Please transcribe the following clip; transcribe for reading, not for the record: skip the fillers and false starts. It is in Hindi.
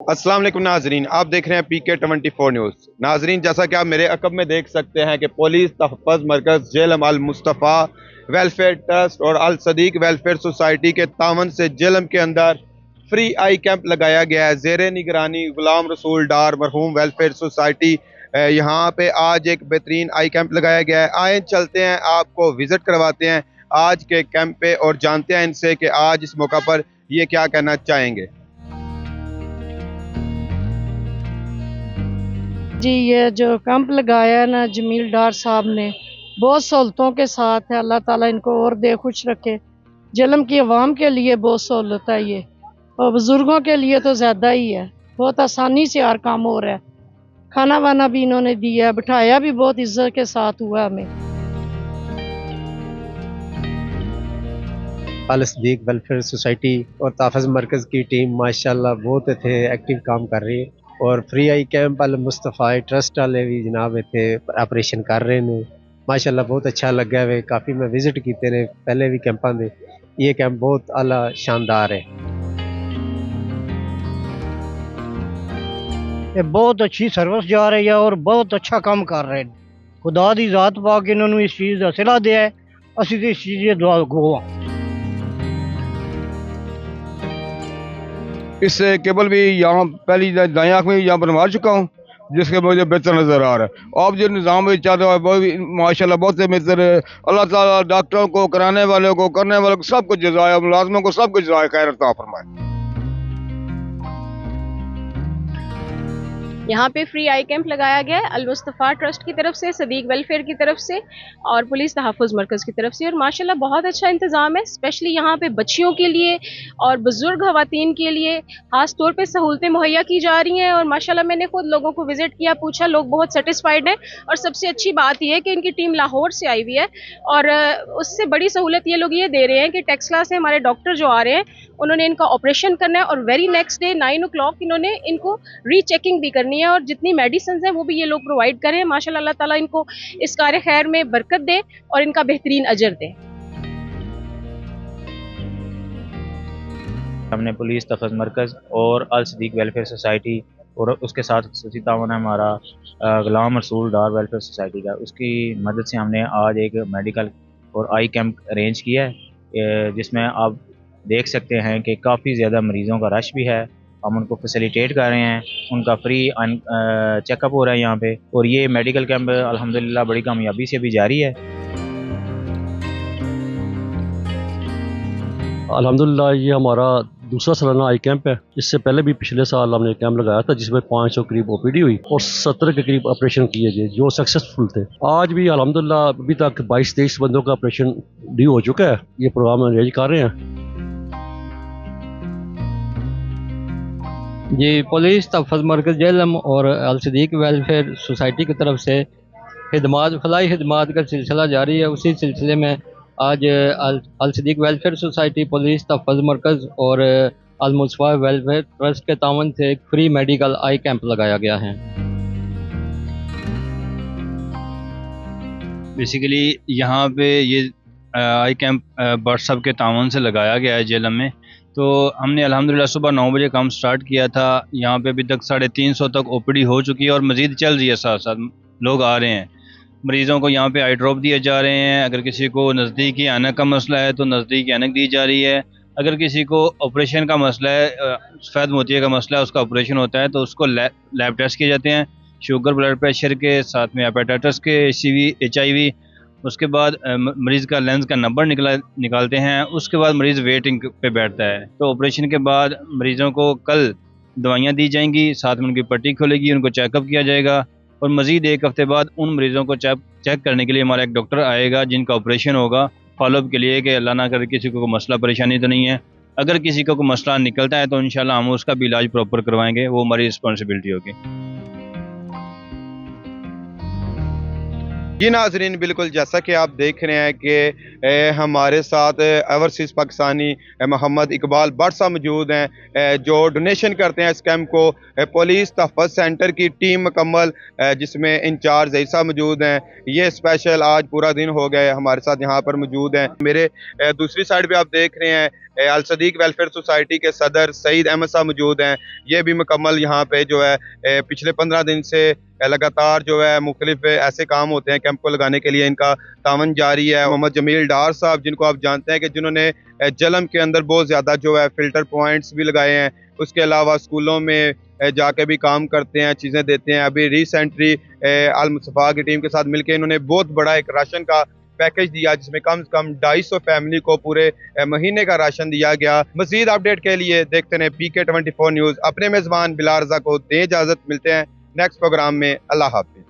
अस्सलाम वालेकुम नाजरीन, आप देख रहे हैं PK24 न्यूज़। नाजरीन, जैसा कि आप मेरे अकब में देख सकते हैं कि पुलिस तहफ़्फ़ुज़ मरकज़ जेलम अल मुस्तफ़ा वेलफेयर ट्रस्ट और अल सदीक वेलफेयर सोसाइटी के तावन से जेलम के अंदर फ्री आई कैंप लगाया गया है। ज़ेरे निगरानी गुलाम रसूल डार मरहूम वेलफेयर सोसाइटी यहाँ पे आज एक बेहतरीन आई कैंप लगाया गया है। आए चलते हैं, आपको विज़िट करवाते हैं आज के कैंप पे और जानते हैं इनसे कि आज इस मौका पर ये क्या कहना चाहेंगे। जी, ये जो कैंप लगाया है ना जमील डार साहब ने, बहुत सहूलतों के साथ है। अल्लाह ताला इनको और दे खुश रखे। जेलम की आवाम के लिए बहुत सहूलत है ये, और बुज़ुर्गों के लिए तो ज़्यादा ही है। बहुत आसानी से हर काम हो रहा है। खाना वाना भी इन्होंने दिया है, बिठाया भी बहुत इज्जत के साथ हुआ हमें। अल सदीक वेलफेयर सोसाइटी और तहफ़्फ़ुज़ मरकज़ की टीम माशाल्लाह बहुत इत्थे एक्टिव काम कर रही है और फ्री आई कैंप अल मुस्तफ़ा ट्रस्ट वाले भी जनाब इत्थे ऑपरेशन कर रहे हैं। माशाल्लाह बहुत अच्छा लगा है। काफ़ी मैं विजिट किए ने पहले भी कैंपां दे। ये कैंप बहुत आला शानदार है। ये बहुत अच्छी सर्विस जा रही है और बहुत अच्छा काम कर रहे हैं। खुदा दी ज़ात पाक इन्होंने इस चीज़ का सिला दिया है। असी तो इस चीज़ की दुआ गो हाँ। इस केबल भी यहाँ पहली दाएं आँख में यहाँ पर मार चुका हूँ, जिसके मुझे बेहतर नज़र आ रहा है। अब जो निज़ाम में चाहते हैं वो भी माशाल्लाह बहुत से बेहतर है। अल्लाह ताला डॉक्टरों को, कराने वालों को, करने वालों को सबको जज़ाए, मुलाज़िमों को सबको जज़ाए खैर अता फरमाए। यहाँ पे फ्री आई कैंप लगाया गया है अल मुस्तफ़ा ट्रस्ट की तरफ से, सदीक वेलफेयर की तरफ से और पुलिस तहफ़्फ़ुज़ मरकज़ की तरफ से। और माशाल्लाह बहुत अच्छा इंतज़ाम है, स्पेशली यहाँ पे बच्चियों के लिए और बुज़ुर्ग ख़वातीन के लिए ख़ास तौर पे सहूलतें मुहैया की जा रही हैं। और माशाल्लाह मैंने खुद लोगों को विज़िट किया, पूछा, लोग बहुत सेटिस्फाइड हैं। और सबसे अच्छी बात यह है कि इनकी टीम लाहौर से आई हुई है और उससे बड़ी सहूलत ये लोग ये दे रहे हैं कि टेक्सला से हमारे डॉक्टर जो आ रहे हैं उन्होंने इनका ऑपरेशन करना है और वेरी नेक्स्ट डे 9 o'clock इन्होंने इनको रीचेकिंग भी करनी है और जितनी मेडिसिन हैं वो भी ये लोग प्रोवाइड करें। माशाल्लाह अल्लाह ताला इनको इस कार्य खैर में बरकत दे और इनका बेहतरीन अजर दे। हमने पुलिस तहफ़्फ़ुज़ मरकज़ और अल सदीक वेलफेयर सोसाइटी और उसके साथ खसूसी तावन है हमारा गुलाम रसूल डार वेलफेयर सोसाइटी का, उसकी मदद से हमने आज एक मेडिकल और आई कैंप अरेंज किया है, जिसमें आप देख सकते हैं कि काफ़ी ज़्यादा मरीज़ों का रश भी है। हम उनको फैसिलिटेट कर रहे हैं, उनका फ्री चेकअप हो रहा है यहाँ पे। और ये मेडिकल कैंप अल्हम्दुलिल्लाह बड़ी कामयाबी से भी जारी है। अल्हम्दुलिल्लाह ये हमारा दूसरा सालाना आई कैंप है। इससे पहले भी पिछले साल हमने कैंप लगाया था जिसमें 500 करीब ओपीडी हुई और 70 के करीब ऑपरेशन किए गए जो सक्सेसफुल थे। आज भी अल्हम्दुलिल्लाह अभी तक 22-23 बंदों का ऑपरेशन ड्यू हो चुका है। ये प्रोग्राम अरेंज कर रहे हैं। जी, पुलिस तहफ़्फ़ुज़ मरकज़ जेलम और अल सदीक वेलफेयर सोसाइटी की तरफ से फलाही खिदमात का सिलसिला जारी है। उसी सिलसिले में आज अल सदीक वेलफेयर सोसाइटी, पुलिस तहफ़्फ़ुज़ मरकज़ और अल मुस्तफ़ा वेलफेयर ट्रस्ट के तावन से एक फ्री मेडिकल आई कैंप लगाया गया है। बेसिकली यहाँ पे ये आई कैंप व्हाट्सएप के तावन से लगाया गया है जेलम में। तो हमने अल्हम्दुलिल्लाह सुबह 9 बजे काम स्टार्ट किया था। यहाँ पे अभी तक 350 तक ओपीडी हो चुकी है और मज़ीद चल रही है, साथ साथ लोग आ रहे हैं। मरीज़ों को यहाँ पे आई ड्रॉप दिए जा रहे हैं। अगर किसी को नज़दीकी आने का मसला है तो नज़दीकी आनक दी जा रही है। अगर किसी को ऑपरेशन का मसला है, सफ़ेद मोतिया का मसला है, उसका ऑपरेशन होता है तो उसको लैब टेस्ट किए जाते हैं, शुगर, ब्लड प्रेशर के, साथ में हेपेटाइटिस के, CV, HIV। उसके बाद मरीज़ का लेंस का नंबर निकालते हैं। उसके बाद मरीज़ वेटिंग पे बैठता है। तो ऑपरेशन के बाद मरीज़ों को कल दवाइयाँ दी जाएंगी, साथ में उनकी पट्टी खोलेगी, उनको चेकअप किया जाएगा और मज़ीद 1 हफ़्ते बाद उन मरीज़ों को चेक करने के लिए हमारा एक डॉक्टर आएगा जिनका ऑपरेशन होगा फॉलोअप के लिए कि अल्लाह ना करे किसी को मसला परेशानी तो नहीं है। अगर किसी को कोई मसला निकलता है तो इंशाल्लाह हम उसका भी इलाज प्रॉपर करवाएंगे, वो हमारी रिस्पॉन्सिबिलिटी होगी। जी नाजरीन, बिल्कुल जैसा कि आप देख रहे हैं कि हमारे साथ ओवरसीज़ पाकिस्तानी मोहम्मद इकबाल भट्ट साहब मौजूद हैं जो डोनेशन करते हैं इस कैंप को। पुलिस तहफ़्फ़ुज़ सेंटर की टीम मुकम्मल जिसमें इंचार्ज ज़हीर साहब मौजूद हैं। ये स्पेशल आज पूरा दिन हो गया हमारे साथ यहाँ पर मौजूद हैं। मेरे दूसरी साइड पे आप देख रहे हैं अल सदीक वेलफेयर सोसाइटी के सदर सईद अहमद साहब मौजूद हैं। ये भी मुकम्मल यहाँ पे जो है पिछले 15 दिन से लगातार जो है मुख्तलिफ ऐसे काम होते हैं कैंप को लगाने के लिए इनका तावन जारी है। मोहम्मद जमील डार साहब, जिनको आप जानते हैं कि जिन्होंने जेलम के अंदर बहुत ज़्यादा जो है फ़िल्टर पॉइंट्स भी लगाए हैं, उसके अलावा स्कूलों में जाके भी काम करते हैं, चीज़ें देते हैं। अभी रिसेंटली अल मुस्तफ़ा की टीम के साथ मिलकर इन्होंने बहुत बड़ा एक राशन का पैकेज दिया, जिसमें कम से कम 250 फैमिली को पूरे महीने का राशन दिया गया। मज़ीद अपडेट के लिए देखते रहें PK 24 न्यूज़। अपने मेज़बान बिलाल रज़ा को दें इजाज़त, मिलते हैं नेक्स्ट प्रोग्राम में। अल्लाह हाफ़िज़।